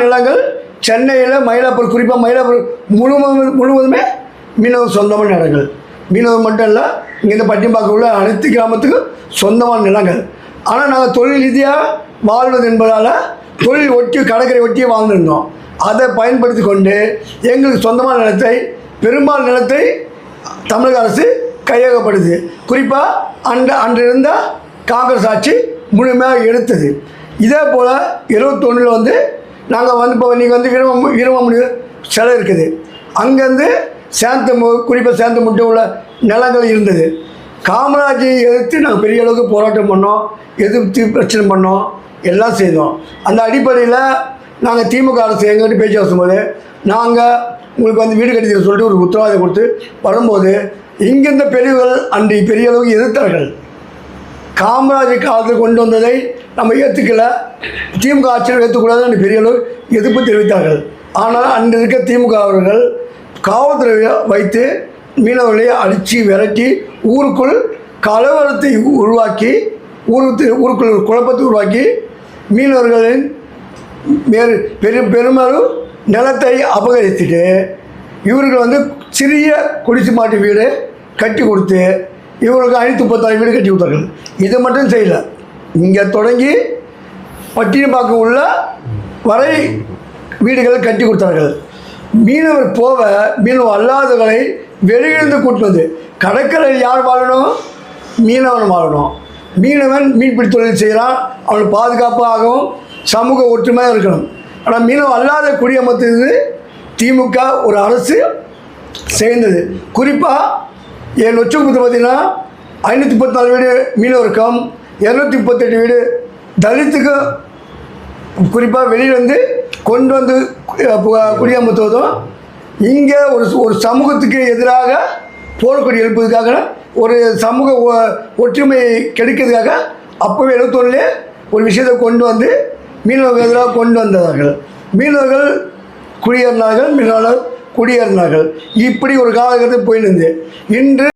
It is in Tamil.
நிலங்கள் சென்னையில் மயிலாப்பூர், குறிப்பாக மயிலாப்பூர் முழுவதுமே மீனவர் சொந்தமான நிலங்கள். மீனவர் மட்டும் இல்லை, இங்கேருந்து பட்டினப்பாக்கம் உள்ள அனைத்து கிராமத்துக்கும் சொந்தமான நிலங்கள். ஆனால் நாங்கள் தொழில் ரீதியாக வாழ்வது என்பதால் தொழில் ஒட்டி கடற்கரை ஒட்டியே வாழ்ந்துருந்தோம். அதை பயன்படுத்தி கொண்டு எங்களுக்கு சொந்தமான நிலத்தை, பெரும்பாலும் நிலத்தை தமிழக அரசு கையகப்படுது. குறிப்பாக அன்று இருந்த காங்கிரஸ் ஆட்சி முழுமையாக எடுத்தது. இதே போல் 71 நாங்கள் இப்போ நீங்கள் வீரமாமுனி சிலை இருக்குது, அங்கேருந்து குறிப்பாக சேந்தமுட்டை உள்ள நிலங்கள் இருந்தது. காமராஜை எதிர்த்து நாங்கள் பெரிய அளவுக்கு போராட்டம் பண்ணோம், எதிர்த்து பிரச்சனை பண்ணோம், எல்லாம் செய்தோம். அந்த அடிப்படையில் நாங்கள் திமுக அரசு எங்கள்கிட்ட பேச்சு பேசும்போது, நாங்கள் உங்களுக்கு வீடு கட்டி சொல்லிட்டு ஒரு உத்தரவாதம் கொடுத்து வரும்போது, இங்கிருந்த பெரியவர்கள் அன்று பெரிய அளவுக்கு எதிர்த்தார்கள். காமராஜர் காலத்தில் கொண்டு வந்ததை நம்ம ஏற்றுக்கல, திமுக ஆட்சியில் ஏற்றுக்கூடாதுன்னு பெரிய அளவு எதிர்ப்பு தெரிவித்தார்கள். ஆனால் அன்று இருக்க திமுக அவர்கள் காவல்துறையை வைத்து மீனவர்களை அடித்து விரட்டி ஊருக்குள் கலவரத்தை உருவாக்கி, ஊருக்குள் குழப்பத்தை உருவாக்கி மீனவர்களின் பெருமளவு நிலத்தை அபகரித்துட்டு இவர்கள் சிறிய குடிசை மாட்டு வீடு கட்டி கொடுத்து இவங்களுக்கு 534 வீடு கட்டி கொடுத்தார்கள். இதை மட்டும் செய்யலை, இங்கே தொடங்கி பட்டினப்பாக்கம் உள்ள வரை வீடுகளை கட்டி கொடுத்தார்கள். மீனவர் மீனவர் அல்லாதவர்களை வெளியிலிருந்து கூட்டுவது. கடற்கரையில் யார் வாழணும்? மீனவன் வாழணும். மீனவன் மீன்பிடி தொழில் செய்கிறான், அவனுக்கு பாதுகாப்பாகவும் சமூக ஒற்றுமையாக இருக்கணும். ஆனால் மீனவன் அல்லாத குடியமர்த்தது திமுக ஒரு அரசு சேர்ந்தது. குறிப்பாக 7 லட்சம் பார்த்தீங்கன்னா 534 வீடு மீனவருக்கும், 238 வீடு தலித்துக்கு குறிப்பாக வெளியிலேருந்து கொண்டு வந்து குடியமர்த்துவதும், இங்கே ஒரு சமூகத்துக்கு எதிராக போர்க்கொடி எழுப்பதுக்காக, ஒரு சமூக ஒற்றுமை கெடுக்கிறதுக்காக அப்போவே 71 ஒரு விஷயத்தை கொண்டு வந்து மீனவர்கள் எதிராக கொண்டு வந்தார்கள். மீனவர்கள் குடியேறினார்கள், மீனவர்கள் குடியேறினார்கள். இப்படி ஒரு காலகட்டத்தில் போயிருந்து இன்று